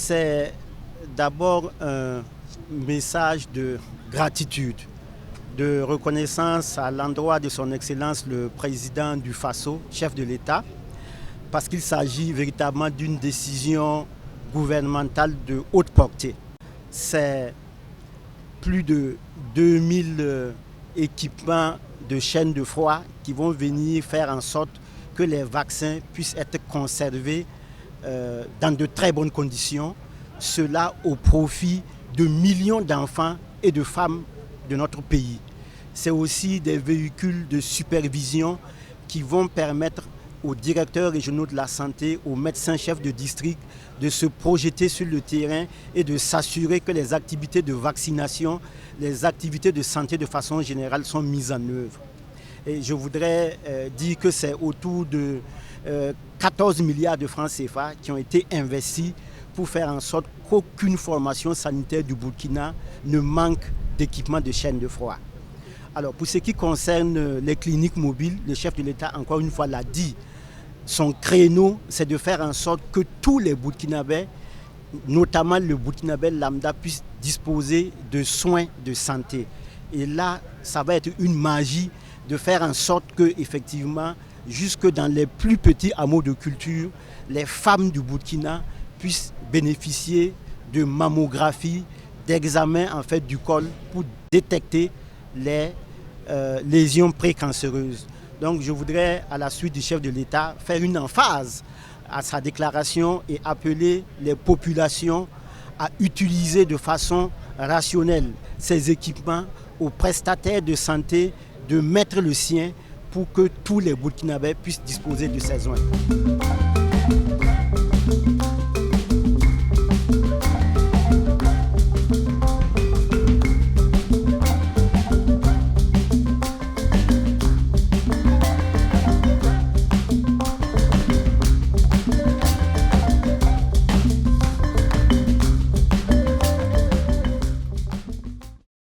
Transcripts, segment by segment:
c'est d'abord un message de gratitude, de reconnaissance à l'endroit de son Excellence le président du Faso, chef de l'État, parce qu'il s'agit véritablement d'une décision gouvernementale de haute portée. C'est plus de 2000 équipements de chaînes de froid qui vont venir faire en sorte que les vaccins puissent être conservés dans de très bonnes conditions, cela au profit de millions d'enfants et de femmes de notre pays. C'est aussi des véhicules de supervision qui vont permettre aux directeurs régionaux de la santé, aux médecins-chefs de district de se projeter sur le terrain et de s'assurer que les activités de vaccination, les activités de santé de façon générale sont mises en œuvre. Et je voudrais dire que c'est autour de 14 milliards de francs CFA qui ont été investis pour faire en sorte qu'aucune formation sanitaire du Burkina ne manque d'équipements de chaîne de froid. Alors pour ce qui concerne les cliniques mobiles, le chef de l'État encore une fois l'a dit, son créneau c'est de faire en sorte que tous les Burkinabés, notamment le Burkinabé lambda, puissent disposer de soins de santé. Et là, ça va être une magie de faire en sorte que, effectivement, jusque dans les plus petits hameaux de culture, les femmes du Burkina puissent bénéficier de mammographie, d'examens en fait du col pour détecter les lésions précancéreuses. Donc je voudrais, à la suite du chef de l'État, faire une emphase à sa déclaration et appeler les populations à utiliser de façon rationnelle ces équipements, aux prestataires de santé de mettre le sien pour que tous les Burkinabés puissent disposer de ces soins.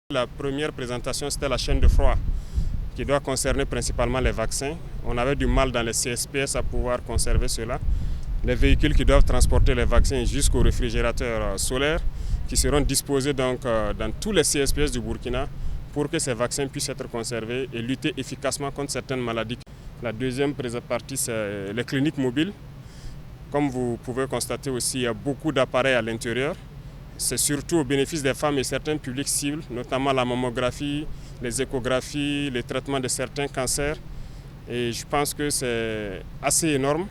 La première présentation, c'était la chaîne de froid qui doit concerner principalement les vaccins. On avait du mal dans les CSPS à pouvoir conserver cela. Les véhicules qui doivent transporter les vaccins jusqu'aux réfrigérateurs solaires qui seront disposés donc dans tous les CSPS du Burkina pour que ces vaccins puissent être conservés et lutter efficacement contre certaines maladies. La deuxième partie, c'est les cliniques mobiles. Comme vous pouvez constater aussi, il y a beaucoup d'appareils à l'intérieur. C'est surtout au bénéfice des femmes et certains publics cibles, notamment la mammographie, les échographies, les traitements de certains cancers. Et je pense que c'est assez énorme.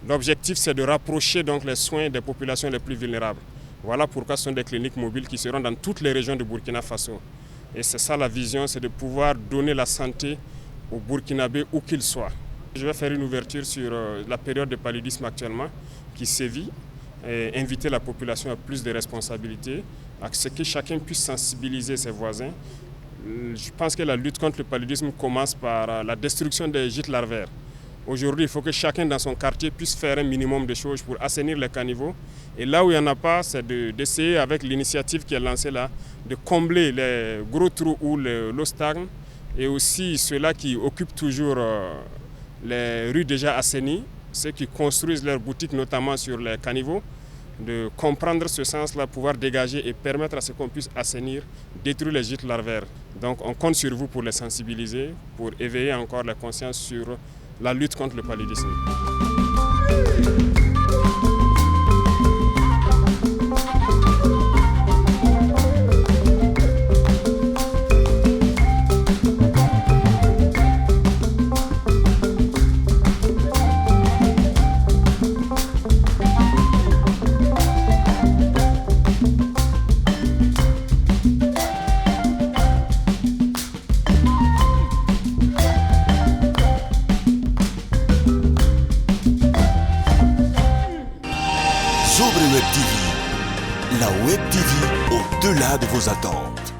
L'objectif, c'est de rapprocher donc les soins des populations les plus vulnérables. Voilà pourquoi ce sont des cliniques mobiles qui seront dans toutes les régions du Burkina Faso. Et c'est ça la vision, c'est de pouvoir donner la santé aux Burkinabés où qu'ils soient. Je vais faire une ouverture sur la période de paludisme actuellement qui sévit. Et inviter la population à plus de responsabilités, à ce que chacun puisse sensibiliser ses voisins. Je pense que la lutte contre le paludisme commence par la destruction des gîtes larvaires. Aujourd'hui, il faut que chacun dans son quartier puisse faire un minimum de choses pour assainir les caniveaux. Et là où il n'y en a pas, c'est d'essayer avec l'initiative qui est lancée là, de combler les gros trous où l'eau stagne et aussi ceux-là qui occupent toujours les rues déjà assainies, ceux qui construisent leurs boutiques, notamment sur les caniveaux, de comprendre ce sens-là, pouvoir dégager et permettre à ce qu'on puisse assainir, détruire les gîtes larvaires. Donc on compte sur vous pour les sensibiliser, pour éveiller encore la conscience sur la lutte contre le paludisme. Sobre Web TV, la Web TV au-delà de vos attentes.